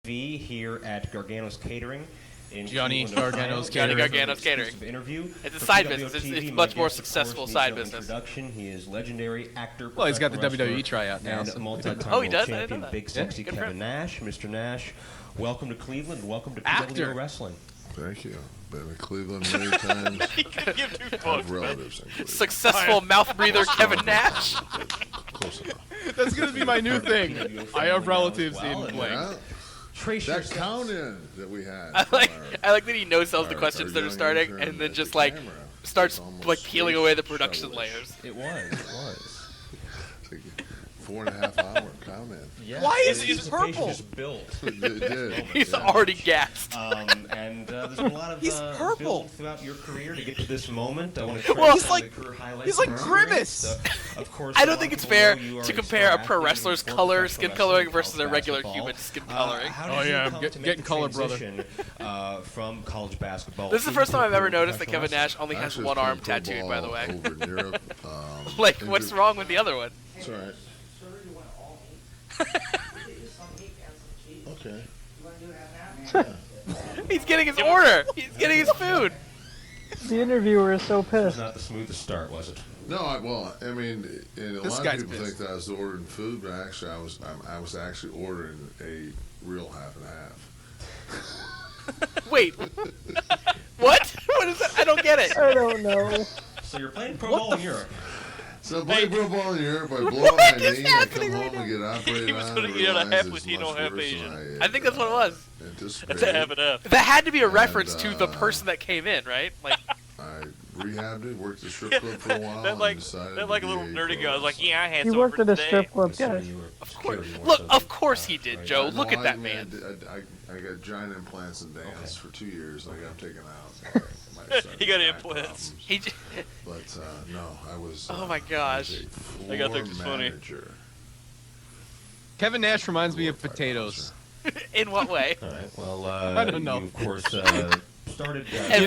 V here at Gargano's Catering. Johnny Gargano's Catering. It's a side business. It's much more successful side business. He is legendary actor. Well, he's got the WWE tryout now. And multi-time oh, he does? champion, big sexy Kevin Nash. Mr. Nash, welcome to Cleveland. Welcome to PW Wrestling. Thank you. Been in Cleveland many times. Have relatives in Cleveland. Successful mouth breather Kevin Nash. Close enough. That's gonna be my new thing. I have relatives in Cleveland. That count-in that we had. I like that he knows all the questions that are starting, and then just like starts like peeling away the production layers. It was. It's like a 4.5 hour count-in. Yeah. Why is he purple? Just built. It did. He's already gassed. And there's been a lot of he's purple throughout your career to get to this moment. I want to he's like Grimace. Of course, I don't think it's fair to compare a pro wrestler's skin coloring versus a regular human skin coloring. Oh yeah, I'm getting color, brother. From college basketball. This is the first time I've ever noticed that Kevin Nash only has one arm tattooed, by the way. Over in Europe, like, what's wrong with the other one? It's all right. Okay. He's getting his order. He's getting his food. The interviewer is so It was pissed. not the smoothest start, was it? No, I mean, and a lot of people think that I was ordering food, but actually, I was actually ordering a real half and half. Wait. What? What is that? I don't get it. I don't know. So you're playing pro ball in Europe. So I play pro ball in Europe, I blow out my knee, I come home and get operated He was on. going to get a half Latino, half Asian. I think that's what it was. That's a half and half. That had to be a reference to the person that came in, right? Like, I rehabbed it, worked the strip club for a while, that like, and decided that like a to little be nerdy guy. I was pro like, yeah, I had He some worked for at a today. strip club, guys. of course. Look, of course he did, Joe. Look at that man. I got giant implants and dance for 2 years, and I got them taken out. He got implants. But no, I was. Oh my gosh. I got think it's funny. Kevin Nash reminds me of potatoes. In what way? All right. Well, I don't know. You, of course, started. You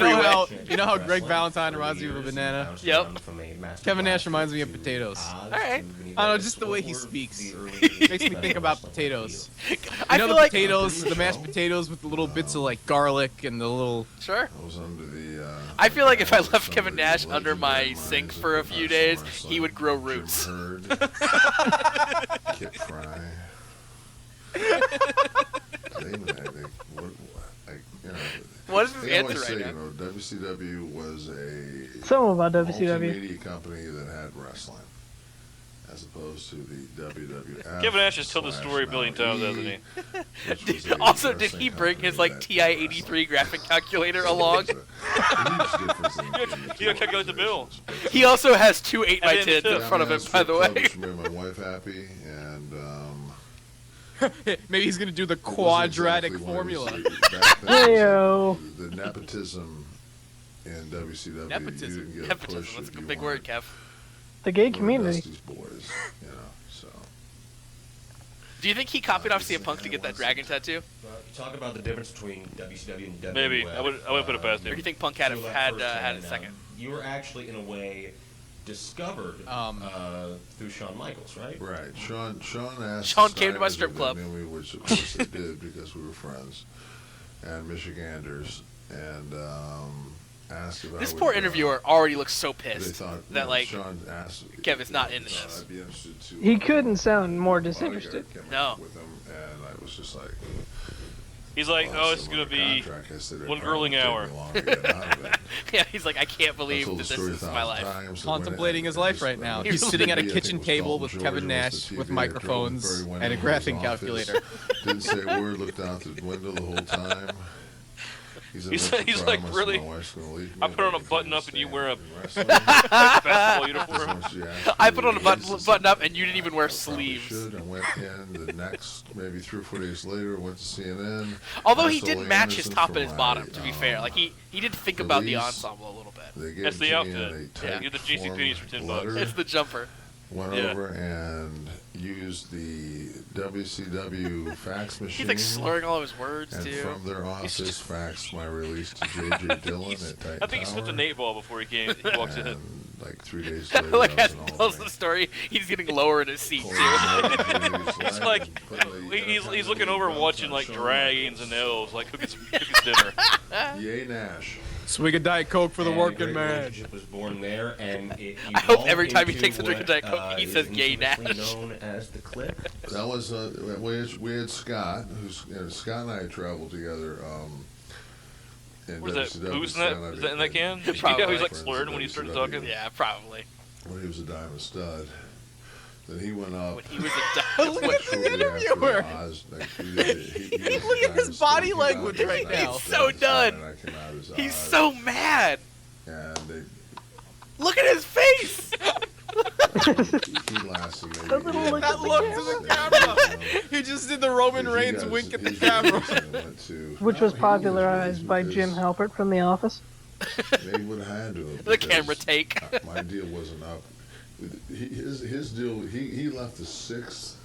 know how Greg Valentine reminds me of a banana? Yep. Kevin Nash reminds me of potatoes. All right. I don't know, just the way he speaks. Makes me think about potatoes. I You know feel the like potatoes, the mashed potatoes with the little bits of like garlic and the little. Sure. I was under the. I feel like if I left Kevin Nash under my sink for a few days, he would grow roots. Kip Fry. What is his answer right now? WCW was a Something about WCW. multimedia company that had wrestling, as opposed to the WWF. Kevin Nash has told the story a billion times, hasn't he? Also, did he bring his like TI-83 graphic calculator along? You gotta calculate the bill. He also has two 8x10s in Yeah, front of him, by the way. To make my wife happy, and Maybe he's gonna do the quadratic formula. Heyo. The nepotism in WCW. Nepotism. You didn't get a Nepotism, push that's if a you big weren't word, Kev. The gay one of community. Dusty's boys, you know. So Do you think he copied off CM Punk to get that dragon tattoo? Talk about the difference between WCW and WWF. Maybe. I wouldn't put it past Or do you him. think Punk had it second? You were actually, in a way, discovered through Shawn Michaels, right? right, Sean asked. Sean came to my signers strip if club. they knew me, which of course they did because we were friends, and Michiganders, and asked if I This would, poor interviewer already looks so They pissed thought that like Sean asked Kevin's not if into this. I'd be interested to, He couldn't sound more bodyguard disinterested. Kevin No. with him, and I was just like, He's like, well, oh, it's so gonna under be contract, I said, "It'd one probably grueling take me hour." longer to get out of it." Yeah, he's like, I can't I believe told that the this story is 1,000 my life. times, Contemplating his life right now. He's sitting at a kitchen table with Kevin Nash with microphones and a graphing calculator. Didn't say a word, looked out the window the whole time. He's like, really? I put on a button up and you wear a basketball uniform. I put on a button up and you didn't even wear sleeves. I went in the next, maybe 3 or 4 days later, went to CNN. Although he I did saw match his Anderson top for and his my, bottom, to be fair. Like he did think about the release. ensemble a little bit. They gave That's it the to me in outfit. a typed You're the JC form Penney's for $10. letter. It's the jumper. Went Yeah. over and used the WCW fax machine. He's like slurring all of his words and too. from their office faxed my release to J.J. Dillon at Titan I think he slipped a Tower. Nate ball before he walks in. And like 3 days later, Like I as was he in tells the Albany. story, he's getting lower in his seat too. It's like he's looking over watching like dragons and elves, like who gets dinner. Yay Nash. Swig a Diet Coke for the And working great man. relationship was born there, and it I hope every evolved time he into takes a drink of Diet Coke, what, he is says, "Yay, infamously Nash." known as the clip. That was we had Scott, who's Scott and I traveled together. In Was that WCW, booze in that? Scott and I Is that in that can? Yeah, You know, he's like friends slurred in when he started WCW. talking. Yeah, probably. When he was a diamond stud. Then he went up. When he was Look at the interviewer. Look at his body language right now. He's so done. He's so mad. And they, Look at his face. he lasted maybe. That little look That look to the camera. He just did the Roman Reigns wink at the camera. Which was popularized by Jim Halpert from The Office. They would have had to have. The camera take. My deal wasn't up. His deal, he left the 6th.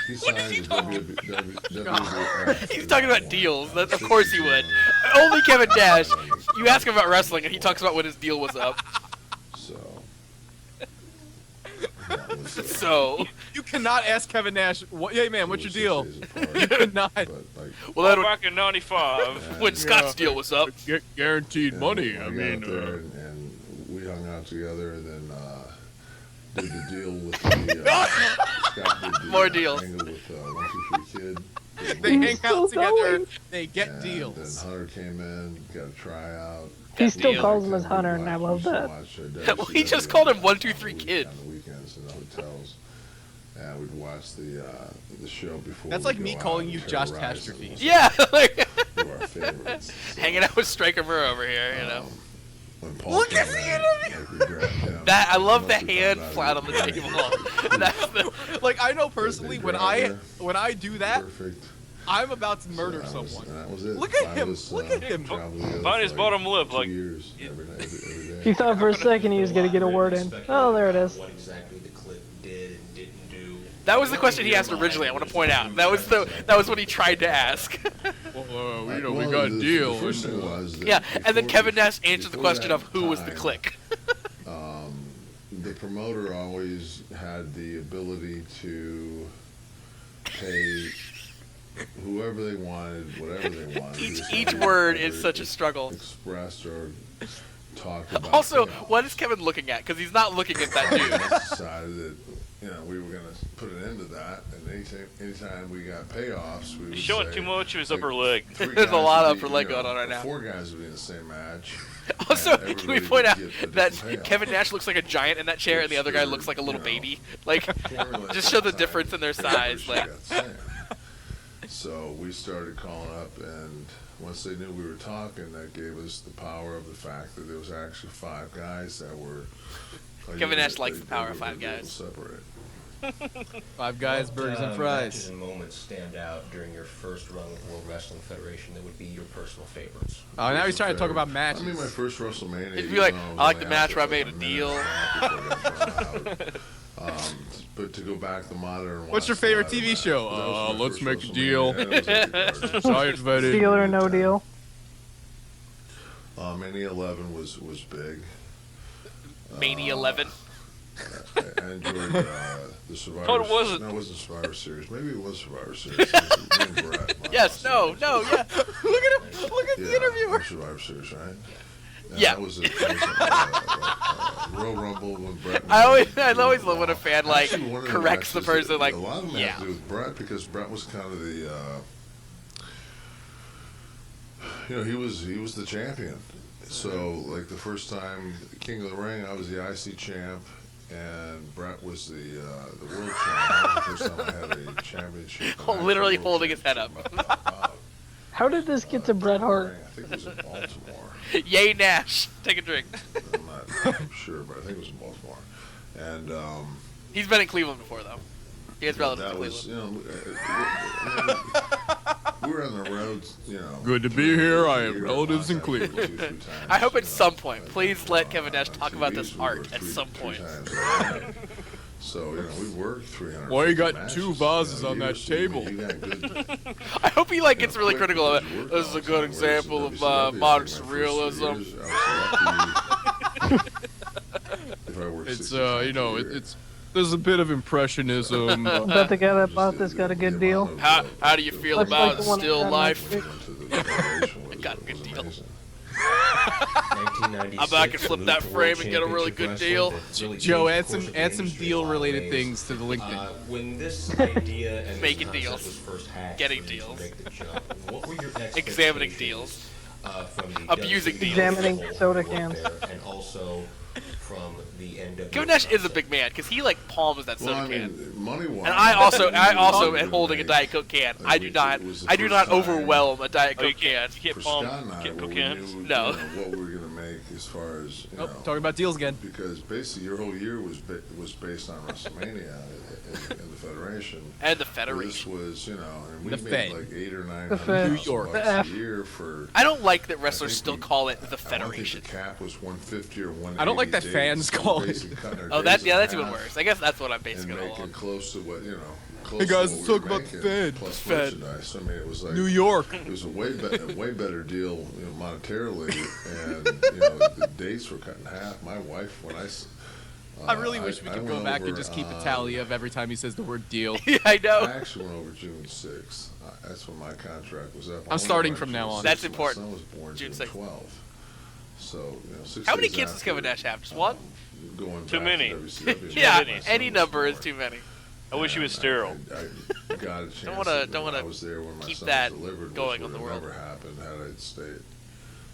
He signed his WWF. He's talking about deals. Of course he would. Only Kevin Nash. You ask him about wrestling, and he talks about when his deal was up. So. So. You cannot ask Kevin Nash, "Hey man, what's your deal?" You could not. Well, that would, Back in '95. when Scott's deal was up. Guaranteed money. I mean, and we hung out together, and then did the deal with the Scott did the More deals. angle with 123 Kid. They hang Still out together. going. They get And deals. then Hunter came in, got a tryout. He still deal. calls him as Hunter, and I love that. Well, he just called him 123 Kid. On the weekends in the hotels, and we'd watch the show before. That's we'd like me go calling out you and Josh terrorize Casterfield. them. Yeah, like One of our favorites. So, hanging out with Striker Burr over here, you know. when Paul Look came at the in, interview! like, we grabbed him, That I love the once we hand found out flat he on the was table. That's the, Like I know personally, when I do that, perfect. I'm about to murder So that was- someone. and that was it. Look at I him, was, look at him. traveling together Find for his bottom lip, 2 like- years, every day. You thought for a second he was going to get a word in. Oh, there it is. What exactly the clip did and didn't do. that was the question he asked originally. I want to point out. That was what he tried to ask. Well, Well, the first thing was that Yeah, and then before- Kevin Nash answered the before question that of who was the time, click. The promoter always had the ability to pay whoever they wanted, whatever they wanted. Each word is such a struggle. Expressed or talked about. Also, payoffs. what is Kevin looking at? Because he's not looking at that We dude. decided that we were going to put an end to that, and anytime we got payoffs, we would He's showing say, too much of his like, upper leg. 3 There's a guys lot would of be, upper leg going on right now. 4 guys would be in the same match. Also, and can we everybody point would out get a that different payoff. Kevin Nash looks like a giant in that chair, and the other guy looks like a little baby? Like, just show the difference in their size. Like, so we started calling up, and once they knew we were talking, that gave us the power of the fact that there was actually 5 guys that were. Kevin Nash likes the power of 5 guys. Separate. 5 guys, burgers and fries. Matches and moments stand out during your first run with World Wrestling Federation that would be your personal favorites. Oh, now he's trying to talk about I matches. mean, my first WrestleMania. It'd be like, even though I like was the match where I only made a out deal. for a minute and a half before I got thrown out. But to go back to the monitor and What's your watch favorite the ladder TV match, show? that was my Let's first make a WrestleMania, deal. and it was at the Garden. So invited. Deal or no deal. Mania 11 was big. Mania 11. I enjoyed the Survivor. No, it wasn't. No, it wasn't Survivor Series. Maybe it was Survivor Series. It was me and Brett. Yes, no, yeah. Look at him. Look at the interviewer. Survivor Series, right? And Yeah. That was Royal Rumble when Brett. I always love when a fan, like, Actually, one of the corrects the matches, person, like, a lot of them yeah. have to do with Brett because Brett was kind of the. He was the champion. So, like the first time King of the Ring, I was the IC champ, and Brett was the world champ. That was the first time I had a championship. an Literally actual world holding his head up. championship. How did this get to Bret Hart? I think it was in Baltimore. Yay, Nash. Take a drink. I'm not sure, but I think it was in Baltimore. And He's been in Cleveland before, though. He has relatives in that was, Cleveland. we were on the road, Good to be here. I have relatives in Cleveland. I hope at some point, please let Kevin Nash talk about this art at some point. So, we worked 300. Why you got 2 vases on that table? You got good, I hope he, like, gets really critical of it. This is a good example of modern surrealism. it's there's a bit of impressionism. But the guy that bought this got a good deal. How do you feel Looks about like the one still that life? Got Got a good deal. 1996, I bet I could flip that frame and get a really good deal. Joe, add some deal-related things to the LinkedIn. When this idea and Making this concept deals. was first hatched, Getting when you deals. make the jump, what were your Examining expectations, deals. From the Abusing WWF deals. Examining soda work cans. there, and also from the NWF. Kevin Nash is a big man because he like palms that soda Well, I can. mean, money-wise, And I also it am holding a was Diet Coke can. I I mean, do not it was the I do first not time- overwhelm a Diet Oh, you Coke can. can't for palm Scott and I, get where we cans. knew, No. what we were going to make as far as, you know, Talking about deals again. because basically your whole year was based on WrestleMania in the Federation. And the This Federation. was, you know, and we The made Fed. like $800,000 or The Fed. New York. The $900,000 F. a year for. I don't like that wrestlers I think still we- call it the I don't Federation. think the cap was 150 or 180. I don't like that days, fans so call it. basically cutting our Oh, days in that's even half worse. I guess that's what I'm and basing it all making on. close to what, you know, close Hey guys, to let's what talk we were about the making, Fed. plus Fed. merchandise. I mean, it was like New York. It was a way better deal, you know, monetarily, and you know the dates were cut in half. My wife, when I really wish we I could went go back over, and just keep a tally of every time he says the word deal. Yeah, I I know. actually went over June 6th. That's when my contract was up. I I'm went starting over from June now on. 6th. That's My important. son was born June June 6th. 12th. So, you know, 6 How many days kids does after, Kevin Nash have? Just one? Going Too back many. To WCW, Yeah, many. my son any was number is born. too many. I wish he was sterile. I got a chance. Don't wanna I was there when my keep son that was delivered, going which on the would have world. never happened had I stayed.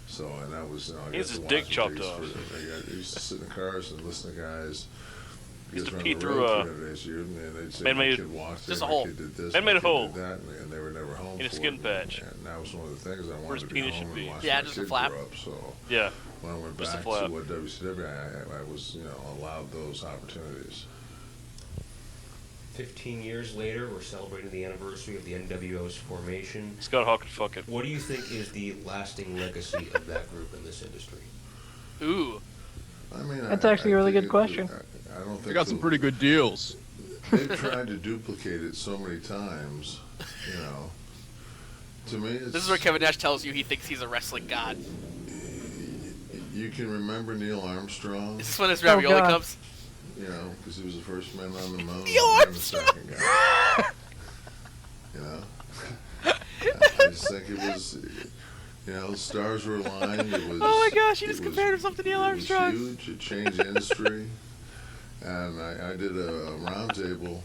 So, and that was, you know, I He got has to his watch dick the chopped days off. I used to sit in the cars and listen to guys. Used to Guys pee run the through road a- 300 days a year, and they'd say, Man my made- kid walked just there, a my hole. kid did this, Man my made a kid hole. did that, and they were never home In a for skin it. patch. And that was one of the things I his wanted to be penis home should and be. watch Yeah, my just a kid flap. grow up. So Yeah. when I went Just a back flap. to WCW, I was, you know, allowed those opportunities. 15 years later, we're celebrating the anniversary of the NWO's formation. Scott Hawk could fuck it. What do you think is the lasting legacy of that group in this industry? Ooh. I mean, That's actually a really good question. I don't think They got some pretty good deals. They've tried to duplicate it so many times, you know. To me, it's, This is where Kevin Nash tells you he thinks he's a wrestling god. you can remember Neil Armstrong, Is this when his Oh, ravioli God. comes? you know, because he was the first man on the moon. Neil and the Armstrong! second guy. You know, I just think it was, you know, the stars were aligned. It was. Oh my gosh, you it just was- compared himself to Neil Armstrong. It was huge. It changed the industry. And I did a roundtable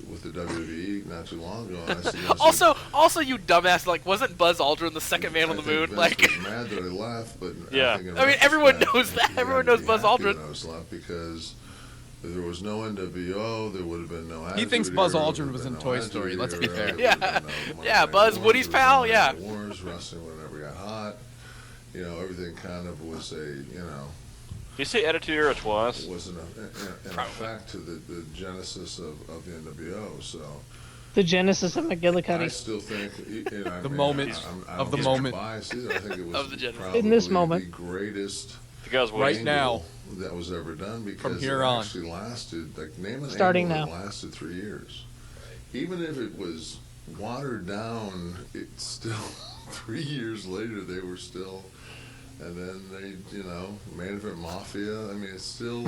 with the WWE not too long ago. And I said, Also, you dumbass, like, wasn't Buzz Aldrin the second man on the I think moon? Vince Like, was mad that I left, but Yeah. I think in I mean, everyone retrospect, knows that. he had Everyone to knows be Buzz happy Aldrin. that I was left because if there was no NWO, there would have been no. He thinks Attitude Buzz Era, Aldrin there would was have in been Toy no Story, Attitude let's be Era, fair. there would Yeah. have been no Monday Yeah, Night Buzz, Wars, Woody's there would pal, have yeah. been no Wars, wrestling would never got hot. You know, everything kind of was a, you know, You say Attitude Era twice. was an effect to the genesis of the NWO. So The genesis of I McGillicuddy. still think The moment of the moment. I think it was Of the genesis. probably In this moment. the greatest The guy's Right waiting. now. that was ever done because From here it on. actually lasted like name an Starting angle now. that lasted 3 years. Even if it was watered down, it's still 3 years later they were still. And then they, you know, main event mafia. I mean, it's still. You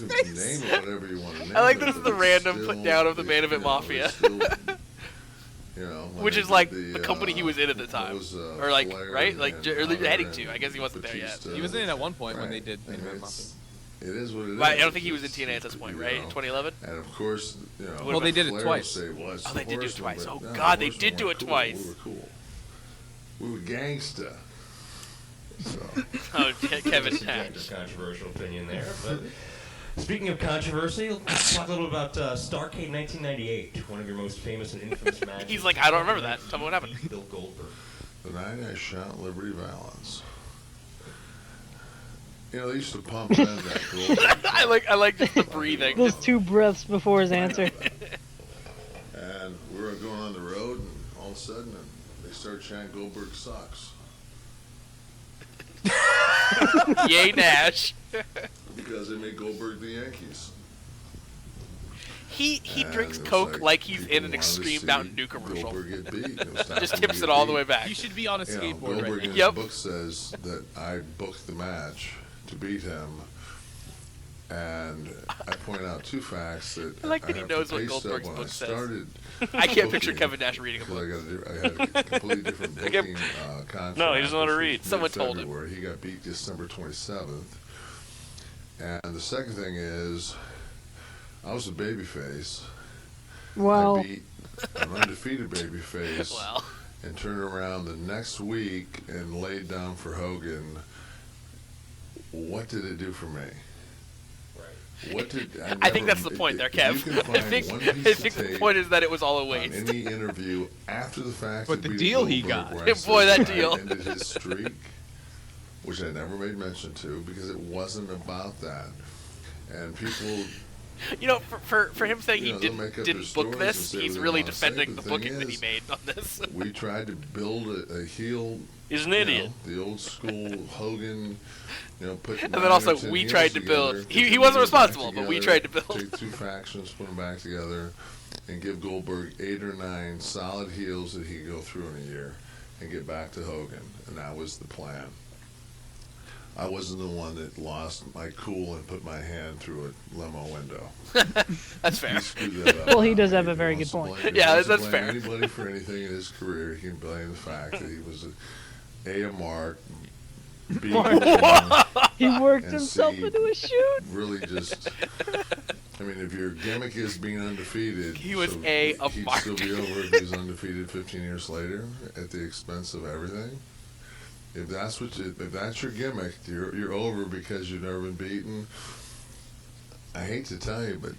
can name it whatever you want to name I like it, that this is but the it's random still- put down of the main event you know, mafia. it's still, you know, when Which they is did like the company he was in at the what time. was, Or like, Flair right? Like, and or Hunter heading and to. I guess he wasn't there yet. Batista. He was in it at one point when they Right. did I mean, Main Event it's- It is what it is. Right, I don't think he was in It's- TNA at this point, you right? know, In 2011? And of course, you know. Well, they did it Flair twice. would say, well, it's Oh, the they did do it Horsemen, twice. but Oh, no, God, the they did Horsemen do were it cool. twice. We were cool. We were gangsta. So. Oh, Kevin Nash. Subjective controversial opinion there, but speaking of controversy, let's talk a little about Starrcade 1998, one of your most famous and infamous matches. He's like, I don't remember that. Tell me what happened. Bill Goldberg. The night I shot Liberty Valance. You know, they used to pump in that gold. I like just the breathing. Those 2 breaths before his answer. And we were going on the road, and all of a sudden, they started chanting Goldberg sucks. Yay, Nash. Because they made Goldberg the Yankees. He And drinks it was Coke like he's people in an wanted to Extreme see Mountain Dew commercial. Goldberg get beat. It was time Just for him to tips get it all the beat. way back. He should be on a You know, skateboard Goldberg right in now. his Yep. book says that I booked the match to beat him. 2 days before, 2 days And I point out two facts that I like that he have knows to what paste up Goldberg's when book I says. started I can't picture booking, Kevin Nash reading a because book. I had a completely different booking contract. No, he doesn't know how to read. Someone told him. He got beat December 27th. And the second thing is, I was a babyface. Well, I beat an undefeated babyface Well, and turned around the next week and laid down for Hogan. What did it do for me? What did I think that's the point there, Kev. I think the point is that it was all a waste. On any interview after the fact, But that the beat deal he Goldberg, got. where I Yeah, said boy, that I deal. ended his streak, which I never made mention to because it wasn't about that. And people, You know, for him saying he they'll make up didn't their book stories and this, say he's what they really wanna say, defending but the thing booking that he is, made on this. we tried to build a heel. He's an idiot. The old school Hogan, put. And then also, we tried to build. He wasn't responsible, but we tried to build. Take two factions, put them back together, and give Goldberg 8 or 9 solid heels that he could go through in a year, and get back to Hogan, and that was the plan. I wasn't the one that lost my cool and put my hand through a limo window. That's fair. He screwed that up. Well, he does have a If very wants good to point. blame- if Yeah, he wants to that's blame fair. Anybody for anything in his career, he can blame the fact that he was a mark. B, he worked and himself see, into a shoot. really just. I mean, if your gimmick is being undefeated, He was so a he'd mark. still be over if he was undefeated 15 years later at the expense of everything. If that's if that's your gimmick, you're over because you've never been beaten. I hate to tell you, but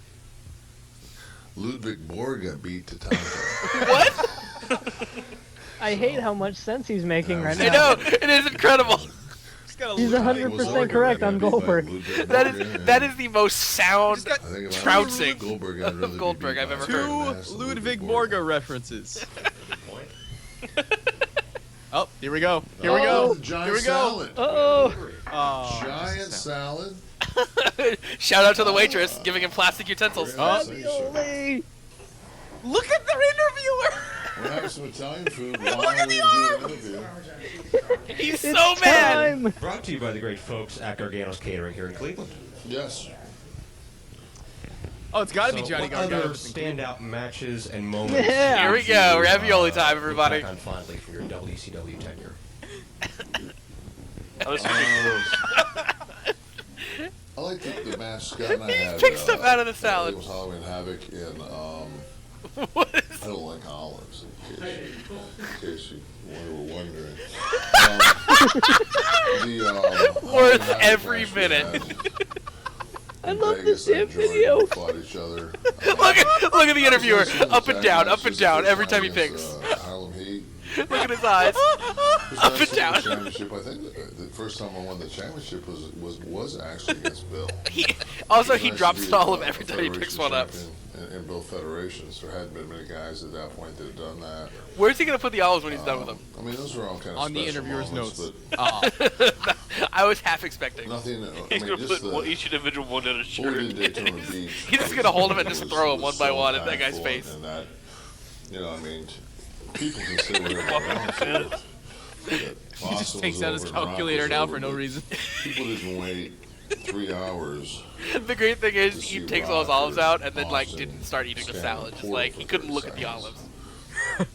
Ludwig Borg got beat to Tonka. What? I hate how much sense he's making right I now. know, it is incredible. He's 100% correct on Goldberg. That is the most sound trouncing of Goldberg I've ever heard. Two Ludwig Borga references. Oh, here we go. Here we go. Here we go. Uh-oh. Oh, Giant salad. Shout out to the waitress giving him plastic utensils. Ravioli. look at their interviewer. We're having some Italian food while we do an interview. He's It's so mad. time. Brought to you by the great folks at Gargano's Catering here in Cleveland. Yes. Oh, it's got to be So Johnny what Gargano. other standout matches and moments? Yeah. Here we go, ravioli time, everybody. Look back on fondly from your WCW tenure. Oh, this is gross. I like the match Scott and I had. picked stuff out of the salad. It was Halloween Havoc in, What is I don't like olives, in case you were wondering. Worth Halloween Havoc every match we minute. had I in love Vegas, this damn enjoyed it. video. We fought each other. look at the interviewer, up and down, every time he picks. picks. Harlem Heat. Look at his eyes. Up and down. Championship. I think the first time I won the championship was actually against Bill. He drops all of every time he picks one up. In both federations, there hadn't been many guys at that point that had done that. Where's he gonna put the olives when he's done with them? I mean, those are all kind of On the special interviewer's moments, notes. but I was half expecting. nothing. He's gonna put each individual one in a what we shirt. did at Daytona Beach. He's just gonna hold him and just was- throw him was one by so one at that guy's impactful, face. And that, I mean, people can say whatever they want to. He just takes out his calculator now for no reason. People didn't wait 3 hours. The great thing is To he see takes all his Rock olives or out and then Austin didn't start eating the stand salad. and Just pour like for he couldn't 30 look at the seconds. olives.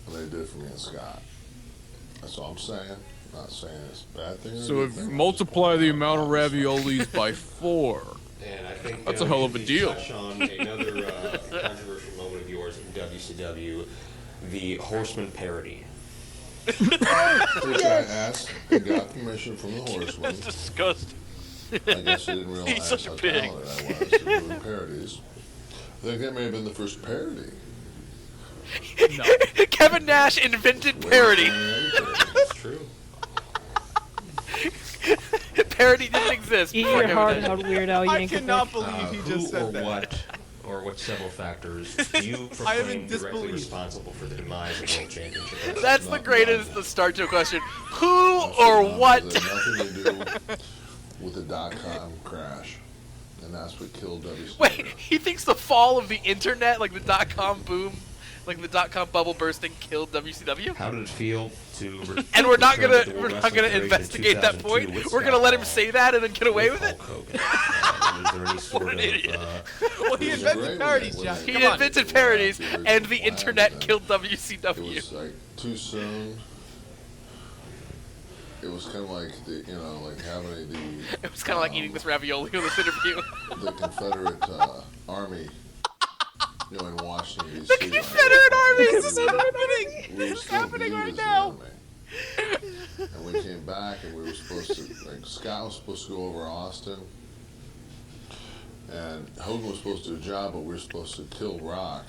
And they did for me and Scott. That's all I'm saying. Not saying it's a bad thing. Or So a if good you thing. multiply the amount of raviolis by 4, And I think That's a hell of a we should deal. Touch on another controversial moment of yours in WCW, the Horseman parody. Which I asked and got permission from the Horseman. Disgusting. I guess I didn't realize He's such a how pig. talented I was at doing parodies. I think that may have been the first parody. Kevin Nash invented parody. That's true. Parody didn't exist Eat before your Kevin heart Nash. out, Weird Al I cannot Yankovic. believe he Who just said or that. what several factors do you I am proclaim in directly disbelief. responsible for the demise of the World Championship? That's the greatest the start to a question. Who or what? It had nothing to do with the .com crash. And that's what killed WCW. Wait, he thinks the fall of the internet, like the .com boom, Like the .com bubble bursting killed WCW. How did it feel to? And we're not return to gonna the World investigate Wrestling Federation that in point. 2002 with We're gonna let him Scott say that and then get away with with it. Hulk Hogan? Was there any sort What an of, idiot. Well, he invented parodies, John. He Come on. invented parodies, and the internet killed It WCW. was like too soon. It was kind of like like having It was kind of like eating this ravioli in this interview. the Confederate Army, in Washington D.C. The Confederate Army is happening. It's happening right now. And we came back, and we were supposed to, Scott was supposed to go over Austin, and Hogan was supposed to do a job, but we were supposed to kill Rock,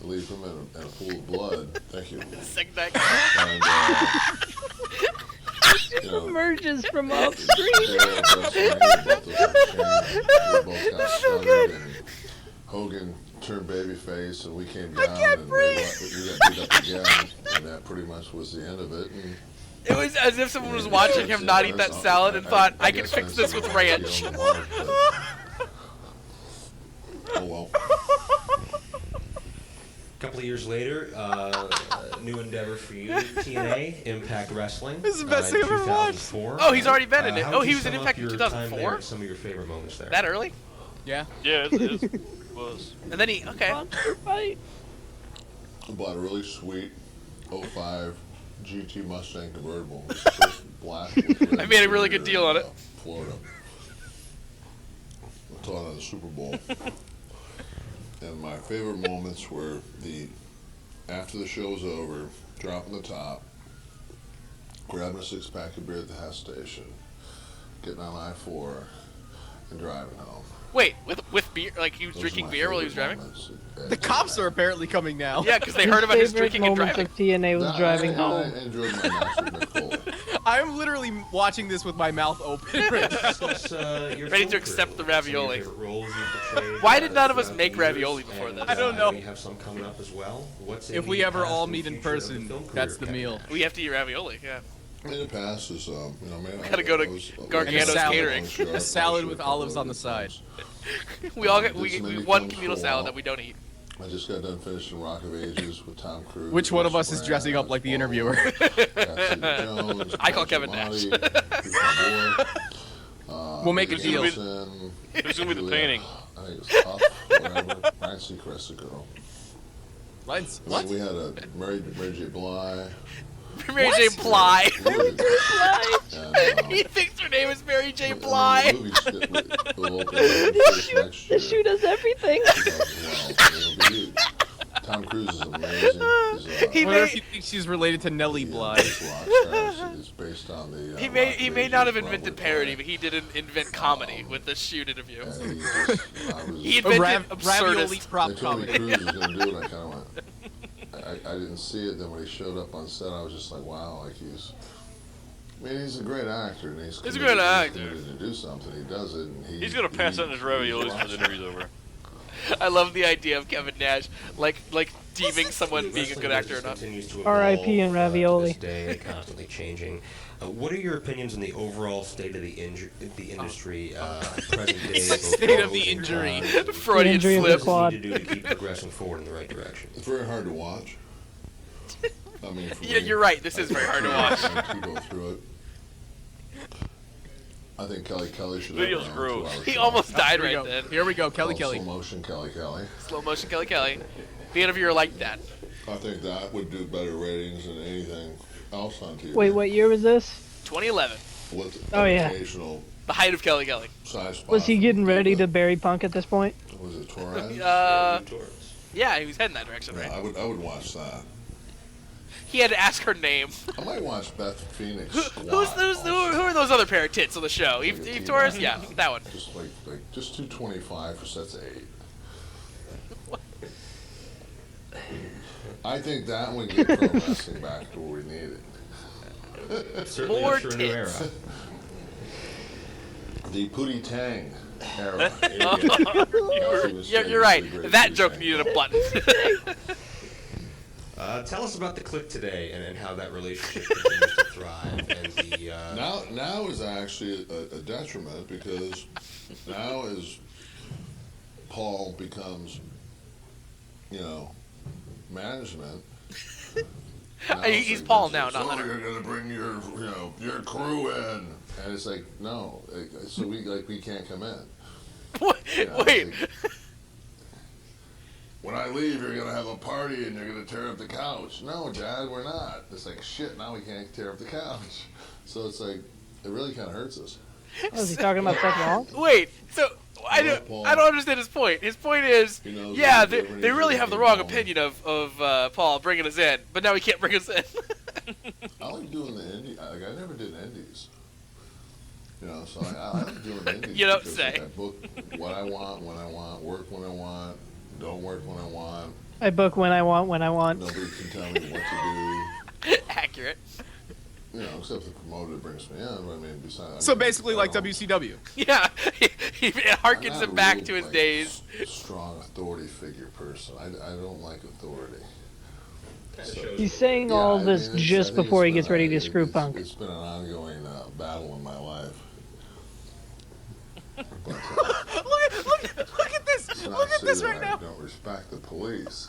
and leave him in a pool of blood. Thank you. Second that And, Emerges from off they screen. both got stunned, and Hogan turned babyface, and we came down, and we got beat up again, and that pretty much was the end of it. And It was as if someone was watching him not eat that salad and thought, I can fix this with ranch. Oh well. A couple of years later, new endeavor for you, TNA, Impact Wrestling. This is the best in thing I've ever watched. 2004. Oh, he's already been in it. How Oh, would he you was in sum Impact up in your time 2004? there, some of your favorite moments there. That early? Yeah. Yeah, it was. And then he, okay. Monster fight. I bought a really sweet 05 GT Mustang convertible. It was the first black with I made a really good deal on it. Florida. I saw it on the Super Bowl. And my favorite moments were after the show was over, dropping the top, grabbing a 6-pack of beer at the Hess station, getting on I-4, and driving home. Wait, with beer? Like he was Those drinking are my beer while he was favorite driving? moments. The cops are apparently coming now. Yeah, because they heard about his drinking and moments driving. of TNA was driving I home. enjoyed my match with Nicole. I'm literally watching this with my mouth open right now. Discuss, your Ready to film accept career. the ravioli. Some of your favorite roles you've portrayed, Why did none of us throughout make the years, ravioli before and, this? I don't know. We have some coming up as well. What's If in we the ever past all and meet in future of the person, film career, that's the Kevin meal. Nash? We have to eat ravioli, yeah. In the past is, man. Gotta go to Gargano's salad. Catering. A salad with olives on the side. We all get we one communal salad that we don't eat. I just got done finishing Rock of Ages with Tom Cruise. Which one of us is dressing up like the interviewer? I call Kevin Nash. We'll make a deal. Who's gonna be the painting? I think it's Tough, whatever. Ryan Seacrest, the girl. Mine's And what? then we had a Mary J. Blige. Mary J. Blige. And, He thinks her name is Mary J. Blige. The shoe does everything. Tom Cruise is amazing. He I wonder may- if you think she's related to Nellie Bly. It's based on the. He may not have invented parody, but he did invent comedy with the shoot interview. He A invented ravioli absurdist. prop They told me comedy. Cruise was going to do it. I kind of went. I didn't see it. Then when he showed up on set, I was just like, wow, like he's. I mean, he's a great actor, and he's a committed, great actor. committed to do something. He does it, and He's gonna pass out in his raviolis when the interview's over. I love the idea of Kevin Nash, like deeming someone being a good actor or not. R.I.P. and ravioli. To this day, constantly changing. What are your opinions on the overall state of the industry, present day? State of the injury. Freudian injury of the slip. quad. Need to do to keep progressing forward in the right direction. It's very hard to watch. I mean, for Yeah, me, you're right. This is very hard to watch. I go through it. I think Kelly should Videos have grew. 2 hours He show. almost died Here we right go. then. Here we go, Kelly Called Kelly. Slow motion Kelly. Slow motion Kelly. The interviewer liked that. I think that would do better ratings than anything else on TV. Wait, what year was this? 2011. With Oh, yeah. occasional The height of Kelly. size spot. Was he getting ready to bury Punk at this point? Was it Torres? Yeah, he was heading that direction, Yeah, right? I would watch that. He had to ask her name. I might watch Beth Phoenix. Who are those other pair of tits on the show? Eve Torres? Yeah, that one. Just like just 225 for sets of 8. I think that would get pro wrestling back to where we need it. Certainly More usher a new era. tits. The Pootie Tang era. You're right. That joke needed a button. Tell us about the clique today and how that relationship continues to thrive. And the Now is actually a detriment because now as Paul becomes, management. He's Paul now, not So Hunter. you're gonna bring your crew in, and it's like no, so we can't come in. What? You know, Wait. like, when I leave, you're gonna have a party and you're gonna tear up the couch. No, Dad, we're not. It's like shit. Now we can't tear up the couch. So it's like it really kind of hurts us. Oh, is he talking about Seth Rollins? Wait. So I don't understand his point. His point is, yeah, they really have the wrong opinion of Paul bringing us in, but now he can't bring us in. I like doing the indie. Like I never did indies. You know, so I like doing indies. You don't because, say. like, I book what I want, when I want, work when I want, don't work when I want. I book when I want, when I want. Nobody can tell me what to do. Accurate. You know, except the promoter brings me in. But I mean, besides. So basically, like WCW. Yeah, it harkens I'm not him a back real, to his like, days. Strong authority figure person. I don't like authority. He's saying all this just before he gets ready to screw Punk. It's been an ongoing battle in my life. But, Look at this! it's not Look at to this say right that now! I don't respect the police.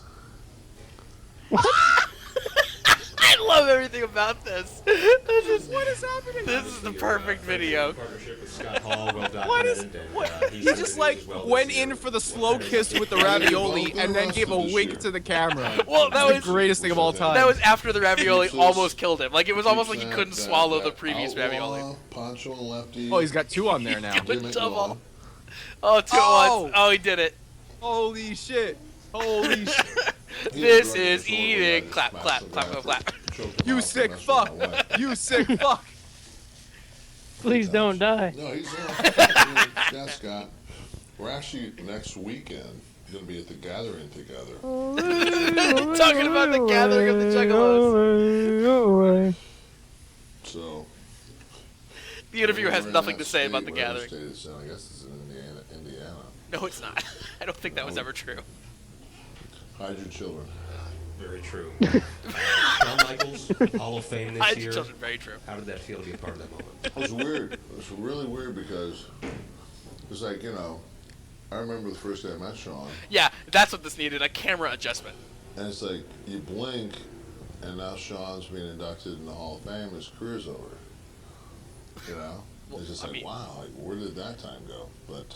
I love everything about this. What is happening? This is the perfect video. Partnership with Scott Hall, well What is documented, and, what? he's He done just it like as well went this year. in for the slow kiss with the ravioli and then gave a wink to the camera. Well, that It's was the greatest thing of all time. that was after the ravioli Keeps almost us- killed him. Like it was almost like he Keeps couldn't that- swallow the that previous outlaw, ravioli. Poncho and Lefty. Oh, he's got two on there now. Good Gimmick double. law. Oh, two Oh! at once. Oh, he did it. Holy shit! Holy shit! He This had a is drug disorder eating. that Clap, smashed clap, the clap, guy clap, for clap. choking You off sick the rest fuck! of my wife. You sick fuck! Please don't die. No, he's yeah, Scott. We're actually next weekend going to be at the gathering together. Talking about the gathering of the Juggalos. So The interviewer has we're in nothing that to say state, about the whatever gathering. state it's in. I guess it's in Indiana. No, it's not. I don't think that was ever true. Hide your children. Very true. Shawn Michaels, Hall of Fame this I year. children, very true. How did that feel to be a part of that moment? It was weird. It was really weird because it's like, you know, I remember the first day I met Shawn, Yeah, that's what this needed, a camera adjustment. and it's like you blink, and now Shawn's being inducted in the Hall of Fame. His career's over. You know, Well, it's just I like, mean- wow, like where did that time go? But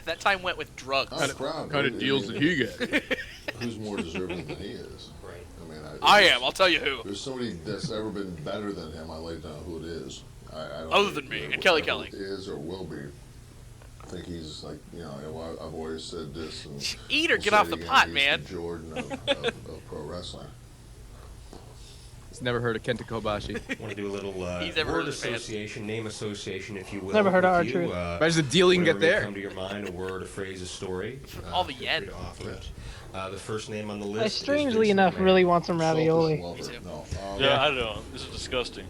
That time went with drugs. I'm proud. What kind of deals did he get? Who's more deserving than he is? Right. I mean, I am, I'll tell you who. There's somebody that's ever been better than him. I laid down who it is. I don't Other think than me, that and Kelly whoever Kelly. it is or will be. I think he's like, you know, I've always said this. And Eat or I'll get say off it the again, pot, he's man. the Jordan of pro wrestling. He's never heard of Kenta Kobashi. Want to do a little He's never word heard of the band. association, name association, if you will. Never heard of with R-Truth. you. Imagine the deal you can get Whatever may there. Come to your mind, a word, a phrase, a story. All the feel yen. free to offer it. The first name on the list. I is strangely Vincent enough McMahon. really want some ravioli. Selfish lover. too. No. Yeah, I don't know. This is disgusting.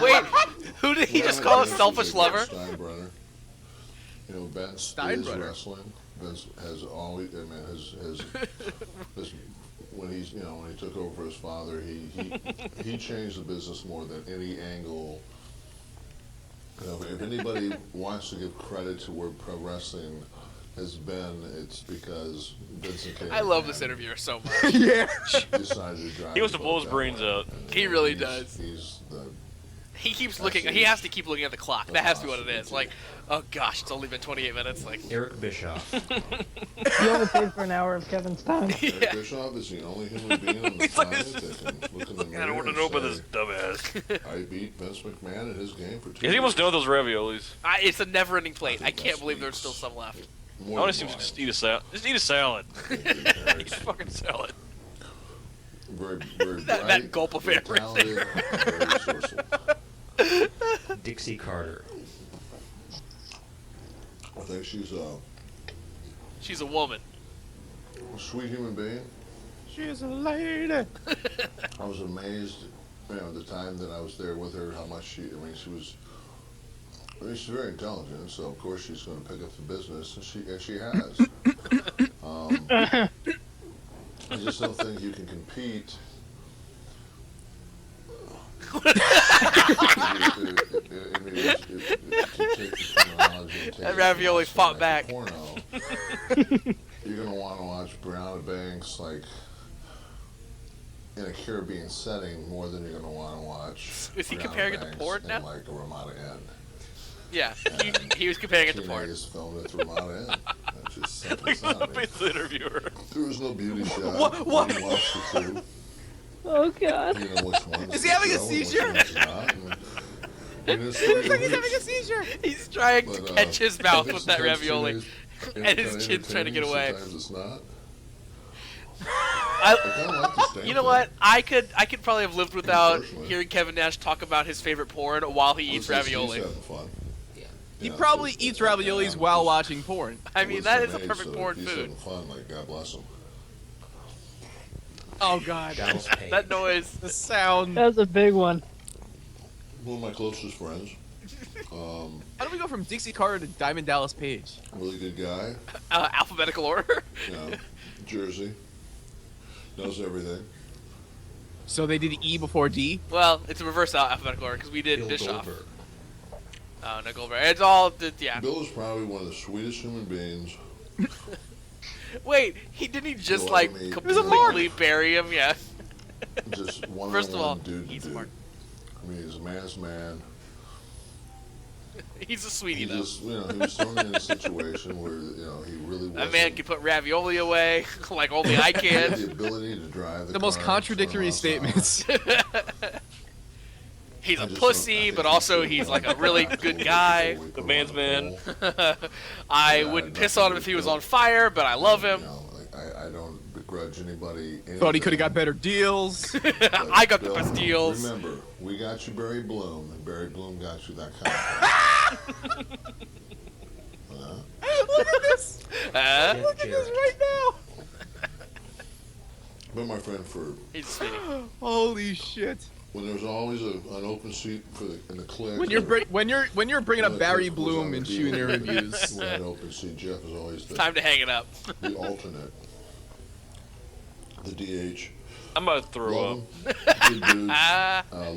Wait, who did he just call a selfish lover? Steinbrenner. You know, Vince is Steinbrenner. wrestling. Vince has always, I mean, has when he's, you know, when he took over for his father, he changed the business more than any angle. You know, if anybody wants to give credit to where pro wrestling has been, it's because Vincent K. I love this McMahon interviewer so much. Yeah. decided to drive He wants to the blow boat his that brains way. out. And He really he's- does. He's the He keeps looking. He has to keep looking at the clock. That has to be what it is. Like, oh gosh, it's only been 28 minutes. Like, Eric Bischoff. You only paid for an hour of Kevin's time. Eric Bischoff is the only human being on the planet that can look in the mirror I don't want to and know about say, this dumbass. I beat Vince McMahon at his game for 2 Is he almost years. done with those raviolis? it's a never-ending plate. I think can't that's believe there's weeks. still some left. I More want to than see him one. just eat a salad. Just eat a salad. Thank you, Eric. Eat a fucking salad. Very, very That bright, gulp of very air right talented, very resourceful. Dixie Carter. I think she's a She's a woman. sweet human being. She's a lady. I was amazed, you know, the time that I was there with her, how much she's very intelligent, so of course she's going to pick up the business, and she has. I just don't think you can compete. That ravioli fought back. Porno, you're going to want to watch Brianna Banks, like, in a Caribbean setting more than you're going to want to watch. Is he comparing it to porn now? Like a Ramada Inn. Yeah, he was comparing it to porn. Teenagers filmed at the Ramada Inn. That's just simple as Like that. the interviewer. There was no beauty shot. What? We watched the two. Oh god. You know which one Is he having a seizure? Looks like He's having a seizure. He's trying to catch his mouth with that ravioli, and his chin's trying to get away. Sometimes it's not. I kind of like the stank You know what? I could probably have lived without hearing Kevin Nash talk about his favorite porn while he eats ravioli. He's having fun. He probably eats raviolis while watching porn. I mean, that is a perfect porn he's food. having fun, like, God bless him. Oh god. That noise. The sound. That was a big one. One of my closest friends. How do we go from Dixie Carter to Diamond Dallas Page? Really good guy. Alphabetical order. You know, Jersey. Knows everything. So they did E before D? Well, it's a reverse alphabetical order because we did Bill Bischoff. Goldberg. Oh, no, Goldberg. It's all, yeah. Bill is probably one of the sweetest human beings. Wait, didn't he just Well, like I mean, completely bury him? Yeah. Just one First of all, dude to he's dude. smart. I mean, he's a man's man. He's a sweetie He though. just, you know, he was thrown in a situation where, you know, he really That wasn't. man can put ravioli away like only I He had can. the ability to drive The most car contradictory 20 miles an hour. statements. He's I a just pussy, don't- I but think also should he's have like a really good guy. The man's man. I wouldn't piss on him if he was on fire, but I love him. You know, like, I don't begrudge anybody. Thought he could have got anything. better deals. I got the Bill, best deals. Remember, we got you Barry Bloom, and Barry Bloom got you that contract. Look at this. Look at this right now. Been my friend for He's a sweetie. Holy shit. when there's always an open seat for in the clique. When you're bringing up Barry Bloom and shooting your reviews. When an open seat, Jeff is always Time to hang it up. the alternate, the DH. I'm about to throw Love up. him. Good dude.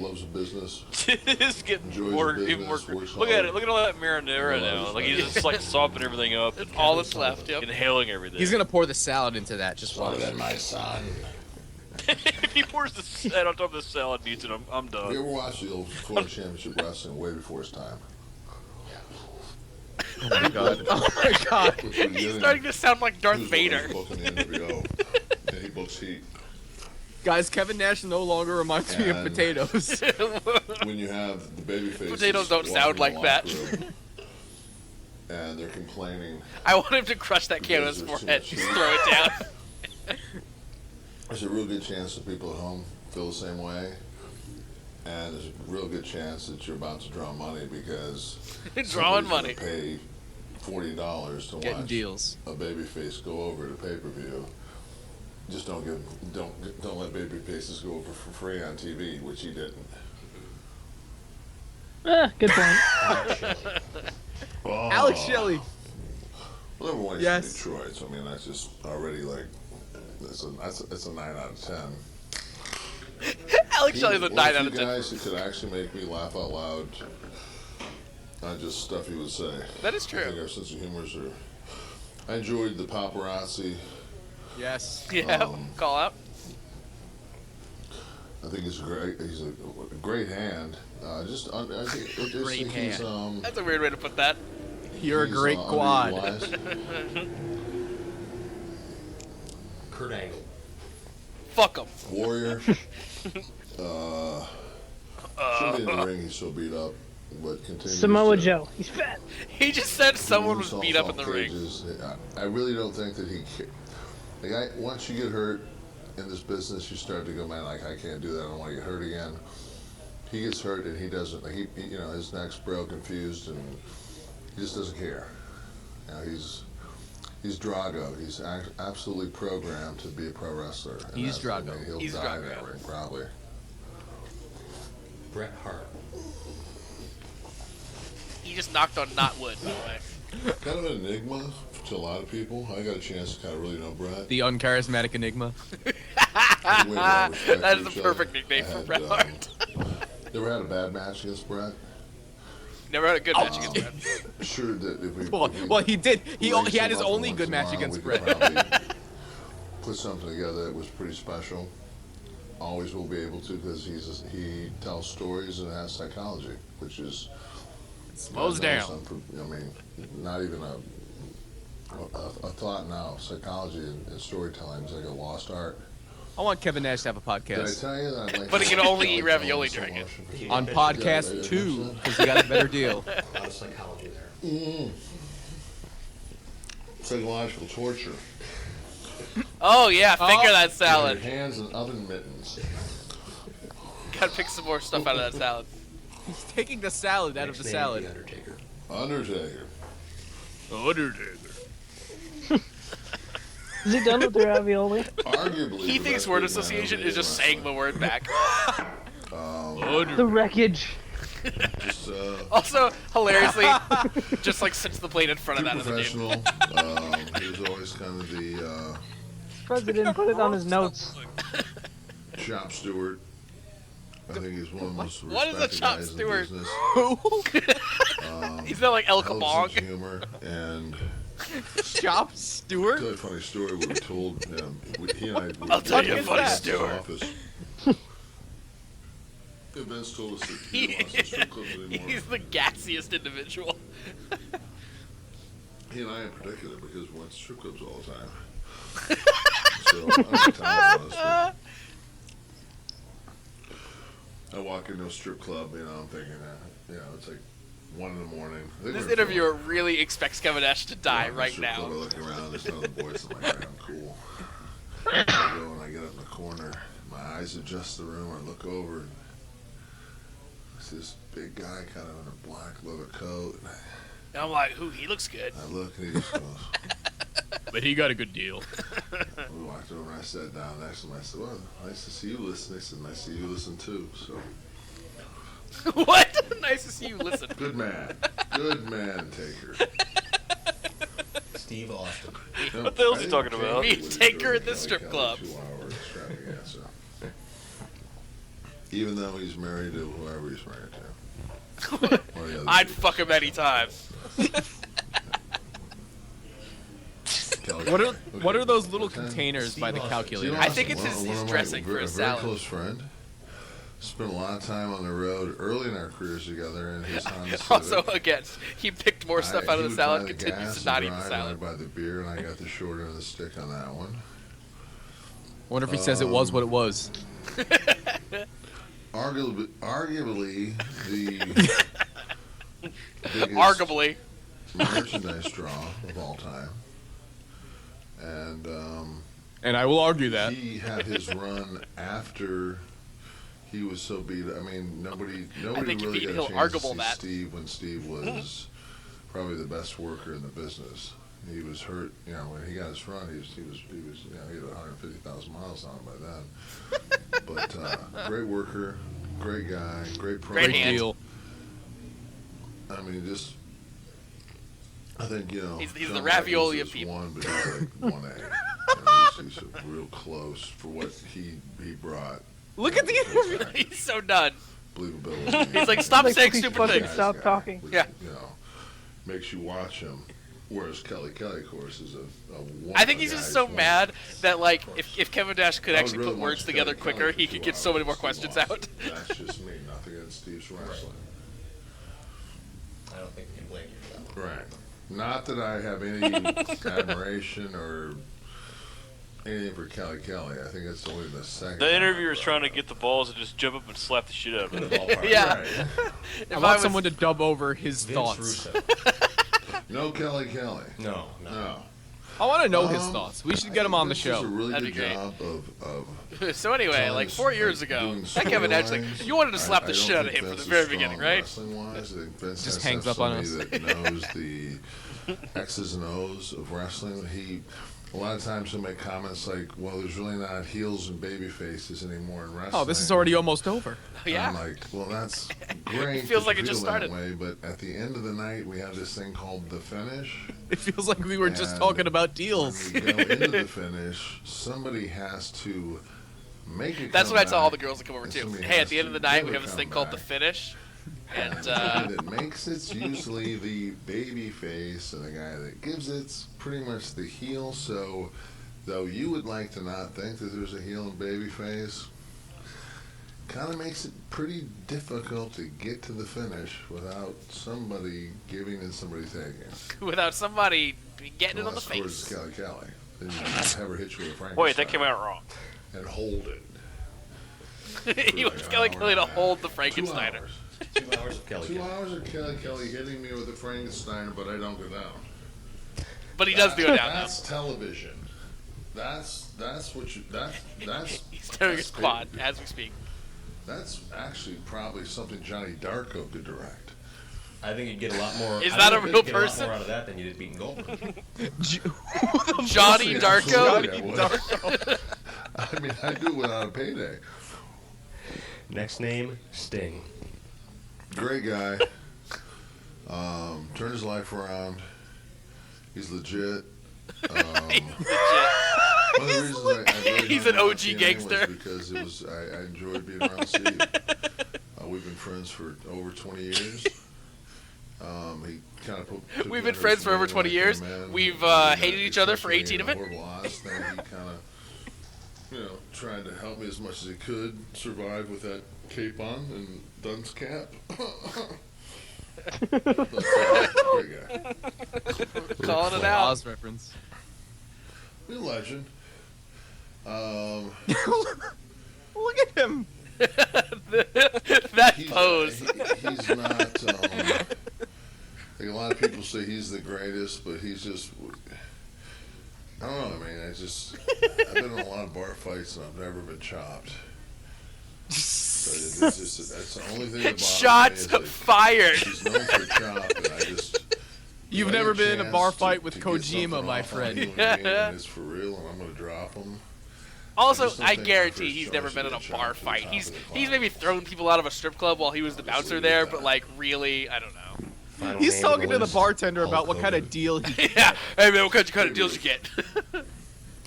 Loves the business. It's getting Enjoys more, the even more. business, works Look at hard. it. Look at all that marinara Loves now. his Like he's business. just like sopping everything up, and All that's left. Yep. inhaling everything. He's gonna pour the salad into that. Just watch. My son. If he pours the salad on top of the salad and eats it, I'm Have done. you ever watched the old Florida Championship Wrestling way before his time? Oh my god. Oh my god. He's starting to sound like Darth Vader. Booking the NWO, and he books Heat. Guys, Kevin Nash no longer reminds me of And- potatoes. When you have the baby faces Potatoes don't sound walking in like the locker room, and they're complaining. I want him to crush that can on his Because forehead. there's too Just much throw it down. There's a real good chance that people at home feel the same way, and there's a real good chance that you're about to draw money because Drawing somebody's money. gonna pay $40 to Getting watch deals. a babyface go over to pay-per-view. Just don't let baby faces go over for free on TV, which he didn't. Good point. Alex Shelley. Well, number one, he's Yes. from Detroit, so I mean that's just already like it's a 9 out of 10. Alex Shelley's a 9 out of 10. Guys who could actually make me laugh out loud on just stuff he would say. That is I think true. our sense of humor is. I enjoyed the paparazzi. Yes. Yeah, call out. I think he's a great hand. I just think Great he's hand. That's a weird way to put that. You're a he's, great quad. underutilized. Kurt Angle. Fuck him. Warrior. Shouldn't be in the ring. He's so beat up, but continues. Samoa to Joe. He's fat. He just said someone was himself beat up in off the ring. cages. I really don't think that he. Like once you get hurt in this business, you start to go, man, like I can't do that. I don't want to get hurt again. He gets hurt and he doesn't. Like, you know, his neck's broken, fused, and he just doesn't care. You know, he's Drago. He's absolutely programmed to be a pro wrestler. And He's that's- I Drago. mean, he'll He's die in Drago. that ring, probably. Bret Hart. He just knocked on not wood, by the way. Kind of an enigma to a lot of people. I got a chance to kind of really know Bret. The uncharismatic enigma. We have a lot of respect That for is the each perfect other. nickname I for had, Bret Hart. Never had a bad match against Bret. Never had a good match against Bret. Sure that if we Well, he did. He raised had him his up only once good in a match while, against we could Bret. probably put something together that was pretty special. always will be able to because he tells stories and has psychology, which is slows down. I mean, not even a thought now. Psychology and storytelling is like a lost art. I want Kevin Nash to have a Did I podcast. tell you that? Like, But he can only eat ravioli during it. On podcast 2, because he got a better deal. A lot of psychology there. Psychological torture. Oh yeah, finger that salad. Your hands and oven mittens. Gotta pick some more stuff out of that salad. He's taking the salad out of the salad. Undertaker. Is he done with the ravioli? Arguably. He thinks word association is just saying the word back. The wreckage. Just, Also, hilariously, just like sits the plate in front of that other dude. professional. He was always kind of the President put it on his notes. shop steward. I think he's one of the most What is a respected shop guys in steward? business. He's not like El Loves Kabong. his humor and Shop steward? tell you a funny story we told him. He and I. I'll tell you a were funny in his story. office. Vince told us that he wants to strip clubs anymore. He's the gassiest individual. He and I in particular, because we went to strip clubs all the time. So I don't have time for this, but I walk into a strip club, I'm thinking, it's like 1 in the morning. This interviewer really expects Kevin Nash to die right strip club, I now. look around, there's none of the boys. I'm like, I'm cool. I go and I get up in the corner. My eyes adjust the room. I look over and I see this big guy kind of in a black leather coat. And I'm like, ooh, he looks good. I look and he just goes. But he got a good deal. We walked over and I sat down next to him. I said, well, nice to see you listen. They said, nice to see you listen too. So, What? Nice to see you listen. good man, Taker. Steve Austin. What the hell's he talking about? Me, Taker at the strip club. 2-hour extravaganza. Even though he's married to whoever he's married to. Or the other I'd dude. fuck him anytime. Kelly. What are those little What time? containers by the Steve calculator? I think it's Austin, his one of dressing my, for his a very salad. close friend. Spent a lot of time on the road early in our careers together, and his Honda Civic. Also, again, he picked more stuff out of He the would salad, buy the continues gas to not and eat the drive, salad. I'd buy the beer, and I got the short end of the stick on that one. Wonder if he says it was what it was. Arguably the biggest Arguably. merchandise draw of all time. And And I will argue that. he had his run after he was so beat. I mean, nobody think really got a he'll chance to arguable see that. Steve when Steve was probably the best worker in the business. He was hurt, when he got his run. He had 150,000 miles on him by then. But great worker, great guy, great pro. Great Great hand. deal. I mean, just I think He's John the ravioli Michaels of is people. one, but he's like 1A. He's real close for what he brought. Look at the interview. He's so done. Believability. He's like, stop Like, saying please stupid fucking things. stop talking. Which, Yeah. Makes you watch him. Whereas Kelly, of course, is a I think he's just so mad that, like, Of course. if Kevin Nash could I would actually really put words watch together Kelly quicker, for he 2 could get so many more hours to questions watch. out. That's just me. Nothing against Steve's wrestling. I don't think we can blame you for that. Right. Not that I have any admiration or anything for Kelly. I think it's only the second. The interviewer's trying to get the balls and just jump up and slap the shit out of it. Yeah. Right. If I want was- someone to dub over his Vince thoughts. Russo. No Kelly. No. No. I want to know his thoughts. We should get him on the Vince does a show. really That'd good be great. job of So anyway, telling like us, 4 years ago, doing that Kevin Nash, like, storylines. you wanted to slap I the don't shit out of think him from Vince the is very beginning, strong right? wrestling-wise. I think Vince Just has hangs to have up on somebody that knows the X's and O's of wrestling. A lot of times he'll make comments like, well, there's really not heels and baby faces anymore in wrestling. Oh, this is already almost over. And Yeah. I'm like, well, that's great. It feels that like you it just feel that started. way, but at the end of the night, we have this thing called the finish. It feels like we were just And talking about deals. When we go into the finish, somebody has to make a That's what I tell all the comeback, girls that come over and too. somebody Hey, at has the end to of the night, give we a have this thing called the comeback. finish. And, the guy that makes it's usually the baby face, and the guy that gives it's pretty much the heel. So, though you would like to not think that there's a heel and baby face, kind of makes it pretty difficult to get to the finish without somebody giving and somebody taking. Without somebody getting it on the Of course, face. it's Kelly. Then you have her hit you with a Frankenstein. Wait, that came out wrong. And hold it. He wants Kelly to hold the Frankensteiner. 2 hours of Kelly. 2 hours of Kelly hitting me with a Frankensteiner, but I don't go down. But he does do it now. That's television. That's what you. That's. He's doing that's his quad pay-per-view. as we speak. That's actually probably something Johnny Darko could direct. I think you'd get a lot more. Is I that think a you'd real get a lot person? more out of that than you did beating Goldberg. Johnny Darko? Absolutely, I would. I mean, I do it without a payday. Next name, Sting. Great guy. Turned his life around. He's legit. One of the reasons I really He's hung an out OG with TNA gangster. was because it was I enjoyed being around Steve. We've been friends for over 20 years. He kind of took We've the been friends for over understanding 20 when I years. came in. We've He hated each other for especially 18 of it. in horrible odds thing, he kind of, trying to help me as much as he could survive with that cape on and dunce cap. But, great guy. Calling it out. Oz reference. He's a legend. Look at him. That pose. He's not. Like a lot of people say he's the greatest, but he's just. I don't know. I mean, I've been in a lot of bar fights and I've never been chopped. So it's just that's the only thing that bothers Shots me is fired. he's known for chop, and I just. You've if I never get been in a chance bar to- fight with to get something Kojima, my off on friend. you, you know what I mean, and it's for real, and I'm gonna drop him. Also, just don't I think guarantee my he's first never choice been in a would be a bar chop to the fight. top He's of the he's clock. maybe thrown people out of a strip club while he was the bouncer Obviously, there, yeah. but like really, I don't know. Final He's name talking on to the list. bartender about what kind Hogan. of deal he. Yeah, hey man, what kind of deals you get?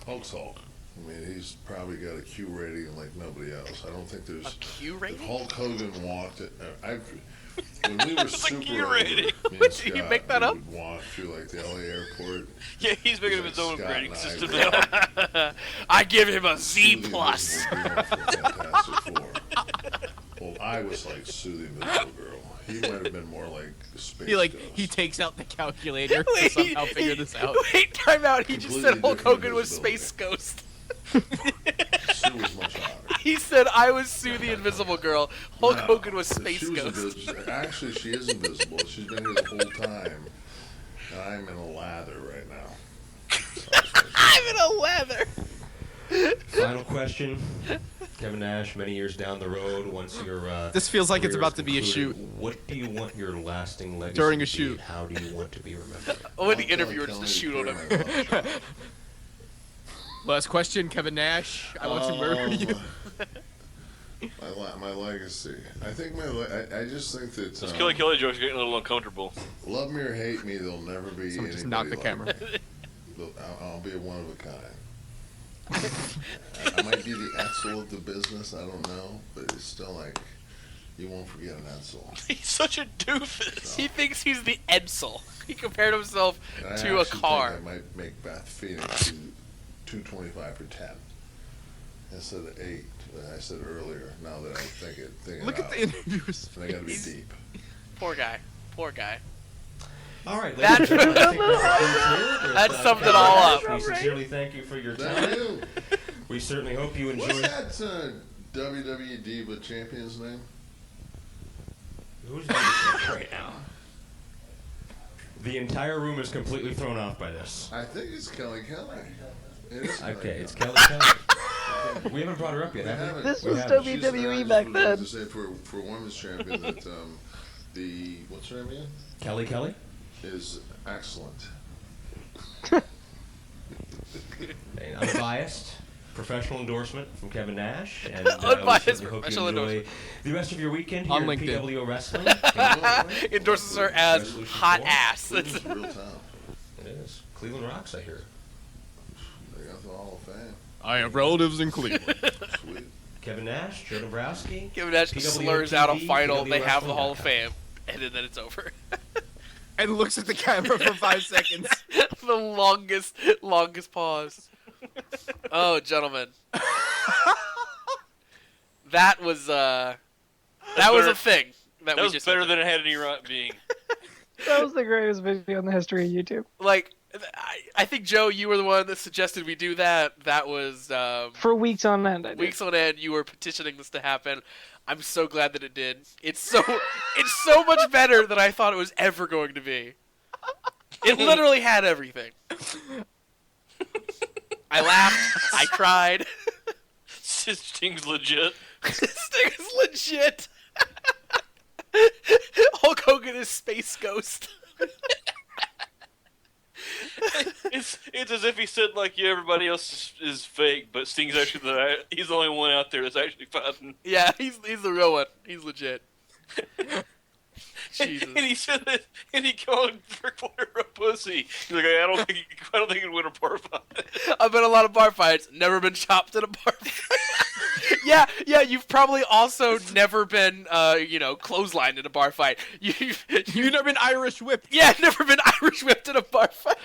Hulk's Hulk. I mean, he's probably got a Q rating like nobody else. I don't think there's. A Q If rating? Hulk Hogan walked it, when we were super Q over, rating. me and Did Scott, you make that we up? would walk through like the LA airport. Yeah, he's making up Like his own Scott grading and I system were now. I give him a Z Sue the plus. Invisible Girl from Fantastic Four. Well, I was like Sue the Invisible Girl. He might have been more like Space Ghost. He takes out the calculator to somehow figure this out. Wait, time out. He just said Completely Hulk different Hogan was visibility. Space Ghost. Sue was much hotter. He said I was Sue the Invisible Girl. Hulk Hogan was Space She was Ghost. actually, she is invisible. She's been here the whole time. And I'm in a lather right now. I'm in a leather. Final question. Kevin Nash, many years down the road, once your This feels like it's career about is to be a concluded, shoot. What do you want your lasting legacy During a to be? shoot. How do you want to be remembered? Oh, in the interviewer just to shoot on him. Last question, Kevin Nash. I want to murder you. My legacy. I think I just think that Those Kelly jokes are getting a little uncomfortable. love me or hate me, there'll never be Someone anybody just knock the like camera. me. I'll be a one of a kind. I might be the Etzel of the business. I don't know, but it's still like you won't forget an Etzel. He's such a doofus. He thinks he's the Edsel. He compared himself And I to a actually car. think I might make Beth Phoenix do 225 for 10 instead of 8. That I said earlier. Now that I think it Look at out, the interviewer's and I gotta be face. deep. Poor guy. Poor guy. All right, That- ladies and gentlemen, I think we're concluded with, That summed it Kevin all Nash. up. We sincerely thank you for your Thank time. you. We certainly hope you What's enjoyed. that WWE Diva champion's name? Who's doing this right now? The entire room is completely thrown off by this. I think it's Kelly Kelly. It is Kelly Okay, it's Kelly. Kelly Kelly. We haven't brought her up yet, have we? This We was haven't. She's- WWE I just back was then. about to say for women's champion that the what's her name again Kelly Kelly? is excellent. An unbiased professional endorsement from Kevin Nash. And Unbiased we certainly hope professional you enjoy endorsement. the rest of your weekend here On at LinkedIn. PWO Wrestling. Endorses her as Resolution hot 4. ass. Cleveland's a real town. It is. Cleveland rocks, I hear. They got the Hall of Fame. I have relatives in Cleveland. Sweet. Kevin Nash, Joe Dombrowski. Kevin Nash PWO slurs out a TV, final. PWO They have the Wrestling. Hall of Fame, and then it's over. And looks at the camera for 5 seconds. The longest pause. Oh, gentlemen. that was a thing. That was better than it had any right being. That was the greatest video in the history of YouTube. Like, I think, Joe, you were the one that suggested we do that. That was... for weeks on end, I did. Weeks on end, you were petitioning this to happen. I'm so glad that it did. It's so much better than I thought it was ever going to be. It literally had everything. I laughed. I cried. Sting's legit. Sting is legit. Hulk Hogan is Space Ghost. It's as if he said, like, yeah, everybody else is fake, but Sting's actually he's the only one out there that's actually fighting. Yeah, he's the real one. He's legit. Jesus. And he said that, and he called Ric Flair a pussy. He's like, I don't think he'd win a bar fight. I've been in a lot of bar fights. Never been chopped in a bar fight. yeah. You've probably also never been, clotheslined in a bar fight. You've never been Irish whipped. Yeah, never been Irish whipped in a bar fight.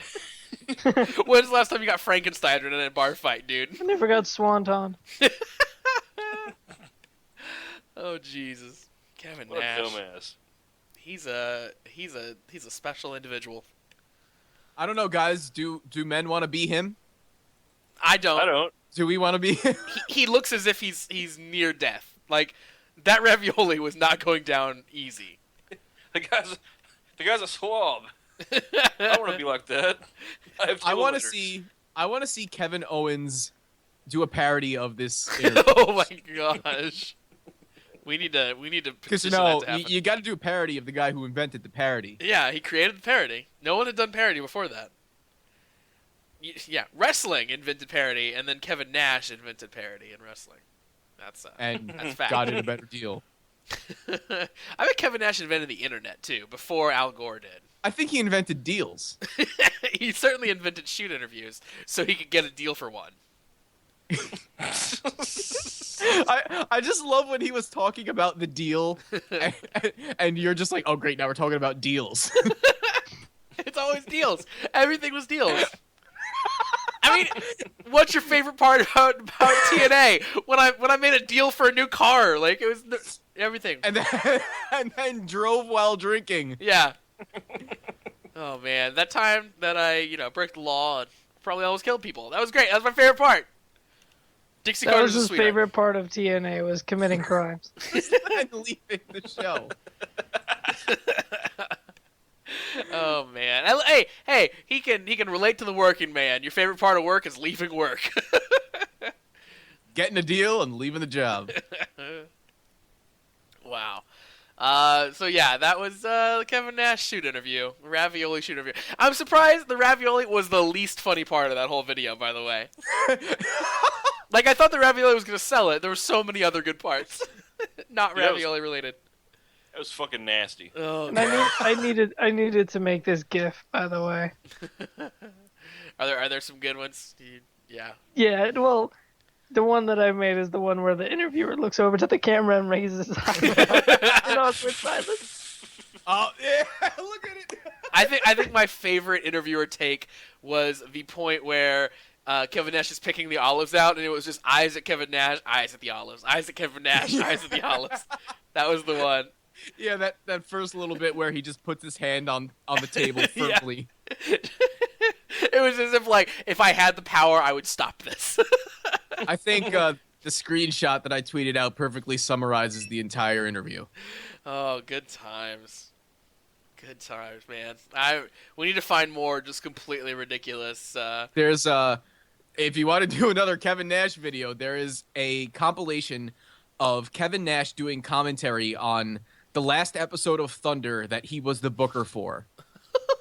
When's the last time you got Frankenstein in a bar fight, dude? I never got Swanton. Oh Jesus, Kevin What Nash. a dumbass. He's a special individual. I don't know, guys. Do men want to be him? I don't. Do we want to be him? He looks as if he's near death. Like, that ravioli was not going down easy. The guy's a swab. I want to be like that. I want to see Kevin Owens do a parody of this interview. Oh my gosh. We need to because that to happen. you got to do a parody of the guy who invented the parody. Yeah, he created the parody. No one had done parody before that. Yeah, wrestling invented parody, and then Kevin Nash invented parody in wrestling. That's fact. Got it a better deal. I bet Kevin Nash invented the internet too, before Al Gore did. I think he invented deals. He certainly invented shoot interviews, so he could get a deal for one. I just love when he was talking about the deal, and you're just like, oh great, now we're talking about deals. It's always deals. Everything was deals. I mean, what's your favorite part about TNA? When I made a deal for a new car, like it was everything. And then drove while drinking. Yeah. Oh man, that time that I broke the law and probably almost killed people. That was great. That was my favorite part. Dixie That Carter's was his sweetheart. favorite part of TNA was committing crimes. And leaving the show. Oh man! Hey! He can relate to the working man. Your favorite part of work is leaving work. Getting a deal and leaving the job. Wow. So yeah, that was the Kevin Nash shoot interview, ravioli shoot interview. I'm surprised the ravioli was the least funny part of that whole video. By the way, like I thought the ravioli was gonna sell it. There were so many other good parts, not ravioli related. That was fucking nasty. Oh, And I needed to make this GIF, by the way. Are there some good ones? Yeah. Yeah, well, the one that I made is the one where the interviewer looks over to the camera and raises his eyebrows in awkward silence. Oh yeah, look at it. I think my favorite interviewer take was the point where Kevin Nash is picking the olives out, and it was just eyes at Kevin Nash, eyes at the olives, eyes at Kevin Nash, eyes at the olives. That was the one. Yeah, that first little bit where he just puts his hand on the table firmly. Yeah. It was as if, like, if I had the power, I would stop this. I think the screenshot that I tweeted out perfectly summarizes the entire interview. Oh, good times. Good times, man. We need to find more just completely ridiculous. There's if you want to do another Kevin Nash video, there is a compilation of Kevin Nash doing commentary on the last episode of Thunder that he was the booker for.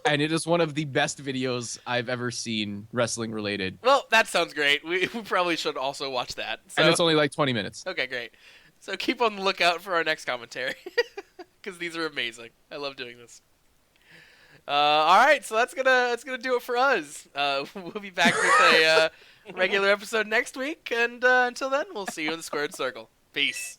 And it is one of the best videos I've ever seen wrestling related. Well, that sounds great. We probably should also watch that. So. And it's only like 20 minutes. Okay, great. So keep on the lookout for our next commentary. Because these are amazing. I love doing this. All right, so that's gonna do it for us. We'll be back with a regular episode next week. And until then, we'll see you in the squared circle. Peace.